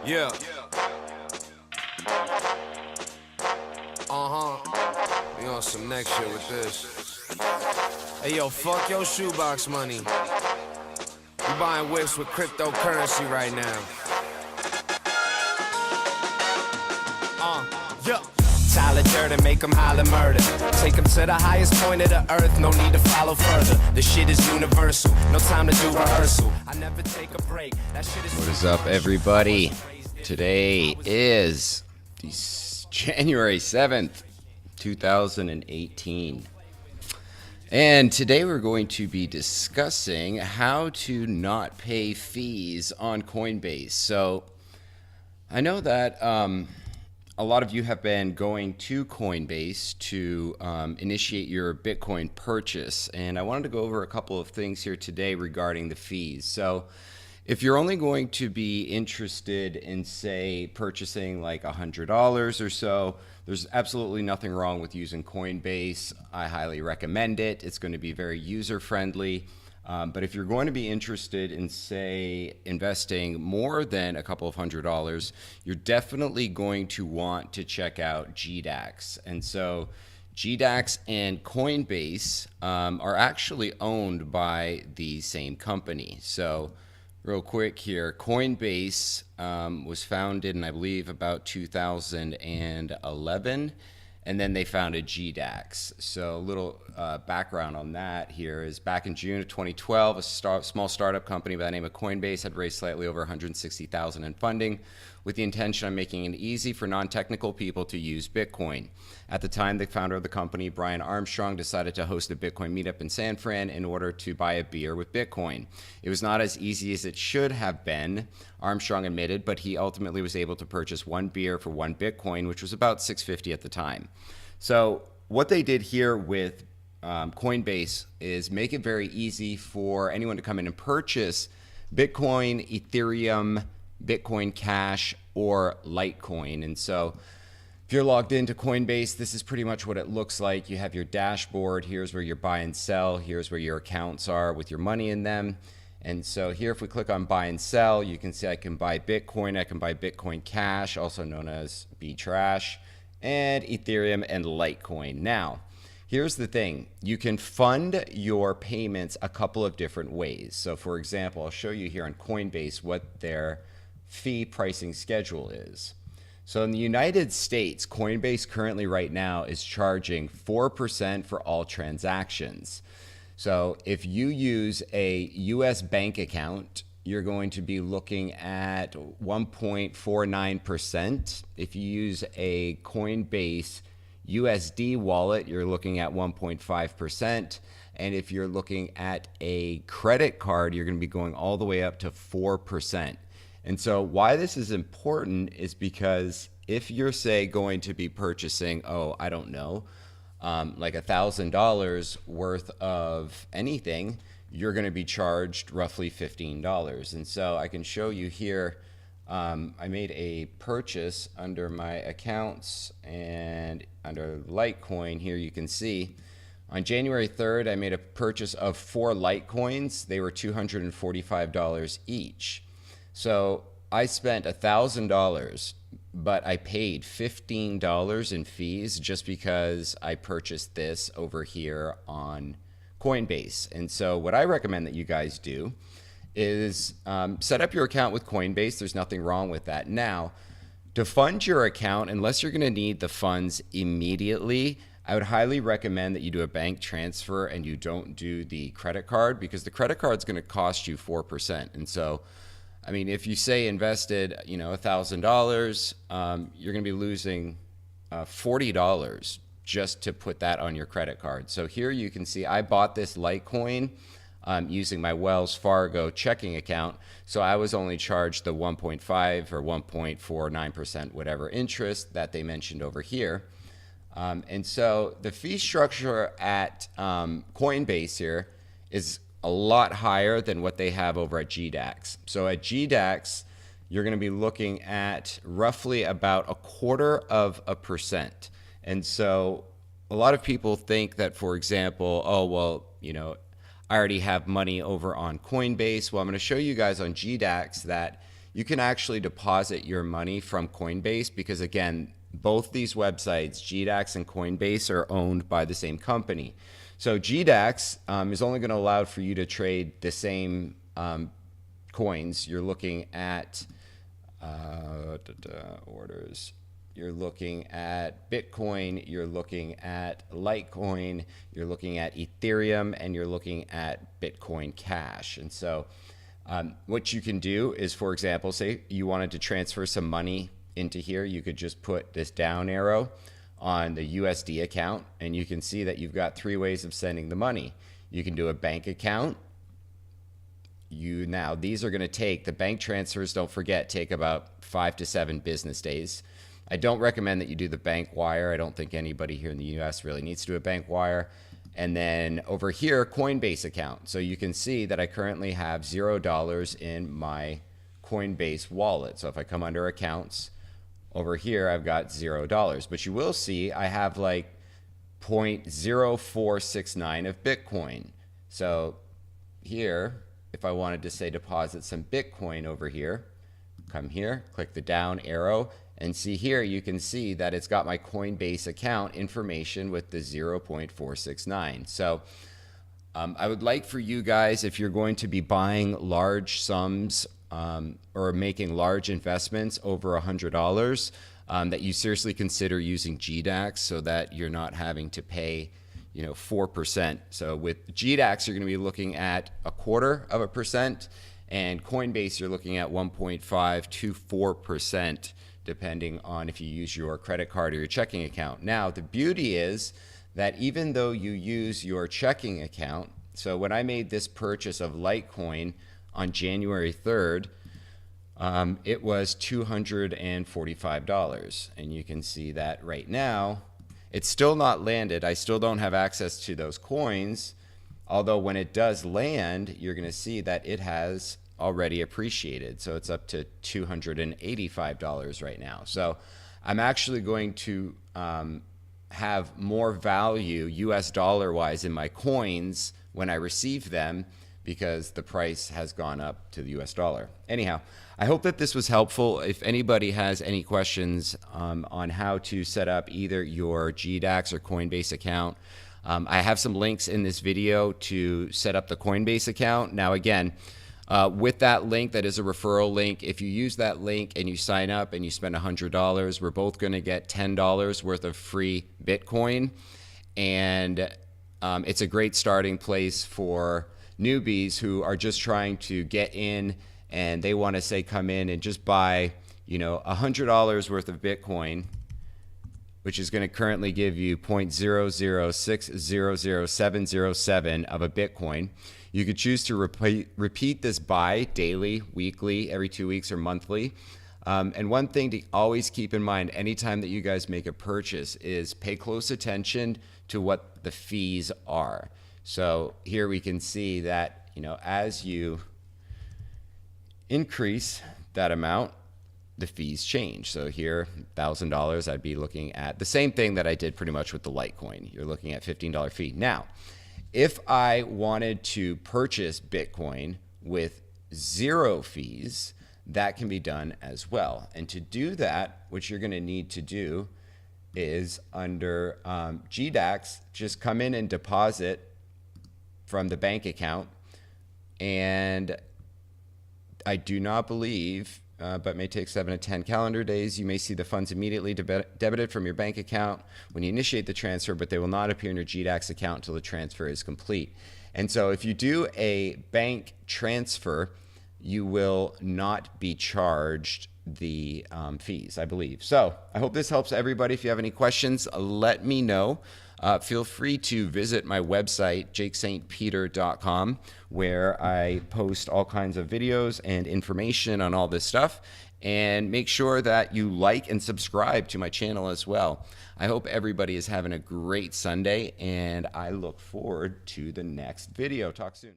Yeah. We on some next shit with this. Hey yo, fuck your shoebox money. We buying whips with cryptocurrency right now. Yeah. Tyler Durden, make them holler murder. Take them to the highest point of the earth, no need to follow further. The shit is universal, no time to do rehearsal. I never take a break, that shit is. What is up, everybody? Today is January 7th, 2018. And today we're going to be discussing how to not pay fees on Coinbase. So I know that a lot of you have been going to Coinbase to initiate your Bitcoin purchase. And I wanted to go over a couple of things here today regarding the fees. So if you're only going to be interested in, say, purchasing like $100 or so, there's absolutely nothing wrong with using Coinbase. I highly recommend it. It's going to be very user-friendly. But if you're going to be interested in, say, investing more than a couple of $100, you're definitely going to want to check out GDAX. And so GDAX and Coinbase are actually owned by the same company. So real quick here, Coinbase was founded in, I believe, about 2011, and then they founded GDAX. So a little background on that here is back in June of 2012, a small startup company by the name of Coinbase had raised slightly over $160,000 in funding with the intention of making it easy for non-technical people to use Bitcoin. At the time, the founder of the company, Brian Armstrong, decided to host a Bitcoin meetup in San Fran in order to buy a beer with Bitcoin. It was not as easy as it should have been, Armstrong admitted, but he ultimately was able to purchase one beer for one Bitcoin, which was about $6.50 at the time. So what they did here with Coinbase is make it very easy for anyone to come in and purchase Bitcoin, Ethereum, Bitcoin Cash, or Litecoin. And so if you're logged into Coinbase, this is pretty much what it looks like. You have your dashboard. Here's where your buy and sell. Here's where your accounts are with your money in them. And so here, if we click on buy and sell, you can see I can buy Bitcoin. I can buy Bitcoin Cash, also known as B-Trash, and Ethereum and Litecoin. Now, here's the thing. You can fund your payments a couple of different ways. So for example, I'll show you here on Coinbase what their fee pricing schedule is. So in the United States, Coinbase currently right now is charging 4% for all transactions. So if you use a US bank account, you're going to be looking at 1.49%. If you use a Coinbase USD wallet, you're looking at 1.5%. And if you're looking at a credit card, you're going to be going all the way up to 4%. And so why this is important is because if you're, say, going to be purchasing, I don't know, like $1,000 worth of anything, you're going to be charged roughly $15. And so I can show you here, I made a purchase under my accounts and under Litecoin. Here you can see on January 3rd, I made a purchase of 4 Litecoins. They were $245 each. So I spent $1,000, but I paid $15 in fees just because I purchased this over here on Coinbase. And so what I recommend that you guys do is set up your account with Coinbase. There's nothing wrong with that. Now, to fund your account, unless you're going to need the funds immediately, I would highly recommend that you do a bank transfer and you don't do the credit card, because the credit card is going to cost you 4%. And so I mean, if you say invested, $1,000, you're going to be losing $40 just to put that on your credit card. So here you can see I bought this Litecoin using my Wells Fargo checking account. So I was only charged the 1.5 or 1.49%, whatever interest that they mentioned over here. And so the fee structure at Coinbase here is a lot higher than what they have over at GDAX. So at GDAX, you're going to be looking at roughly about 0.25%. And so a lot of people think that, for example, I already have money over on Coinbase. Well, I'm going to show you guys on GDAX that you can actually deposit your money from Coinbase because, again, both these websites, GDAX and Coinbase, are owned by the same company. So GDAX is only going to allow for you to trade the same coins. You're looking at orders. You're looking at Bitcoin, you're looking at Litecoin, you're looking at Ethereum, and you're looking at Bitcoin Cash. And so what you can do is, for example, say you wanted to transfer some money into here, you could just put this down arrow on the USD account, and you can see that you've got 3 ways of sending the money. You can do a bank account. Now, these are going to take, the bank transfers, don't forget, take about 5 to 7 business days. I don't recommend that you do the bank wire. I don't think anybody here in the US really needs to do a bank wire. And then over here, Coinbase account. So you can see that I currently have $0 in my Coinbase wallet. So if I come under accounts, over here, I've got $0. But you will see I have like 0.0469 of Bitcoin. So here, if I wanted to say deposit some Bitcoin over here, come here, click the down arrow, and see here, you can see that it's got my Coinbase account information with the 0.469. So I would like for you guys, if you're going to be buying large sums or making large investments over $100, that you seriously consider using GDAX so that you're not having to pay 4%. So with GDAX, you're going to be looking at 0.25%, and Coinbase, you're looking at 1.5 to 4%, depending on if you use your credit card or your checking account. Now, the beauty is that even though you use your checking account, so when I made this purchase of Litecoin on January 3rd, it was $245. And you can see that right now, it's still not landed. I still don't have access to those coins. Although when it does land, you're going to see that it has already appreciated. So it's up to $285 right now. So I'm actually going to have more value US dollar wise in my coins when I receive them because the price has gone up to the US dollar. Anyhow, I hope that this was helpful. If anybody has any questions on how to set up either your GDAX or Coinbase account, I have some links in this video to set up the Coinbase account. Now again, with that link, that is a referral link. If you use that link and you sign up and you spend $100, we're both going to get $10 worth of free Bitcoin. And it's a great starting place for newbies who are just trying to get in and they want to say come in and just buy, $100 worth of Bitcoin, which is going to currently give you 0.006000707 of a Bitcoin. You could choose to repeat this buy daily, weekly, every 2 weeks, or monthly. And one thing to always keep in mind anytime that you guys make a purchase is pay close attention to what the fees are. So here we can see that, as you increase that amount, the fees change. So here, $1,000, I'd be looking at the same thing that I did pretty much with the Litecoin. You're looking at $15 fee. Now, if I wanted to purchase Bitcoin with 0 fees, that can be done as well. And to do that, what you're going to need to do is under GDAX, just come in and deposit from the bank account. And I do not believe, but may take 7 to 10 calendar days. You may see the funds immediately debited from your bank account when you initiate the transfer, but they will not appear in your GDAX account until the transfer is complete. And so if you do a bank transfer, you will not be charged the fees, I believe. So I hope this helps everybody. If you have any questions, let me know. Feel free to visit my website, jakestpeter.com, where I post all kinds of videos and information on all this stuff. And make sure that you like and subscribe to my channel as well. I hope everybody is having a great Sunday, and I look forward to the next video. Talk soon.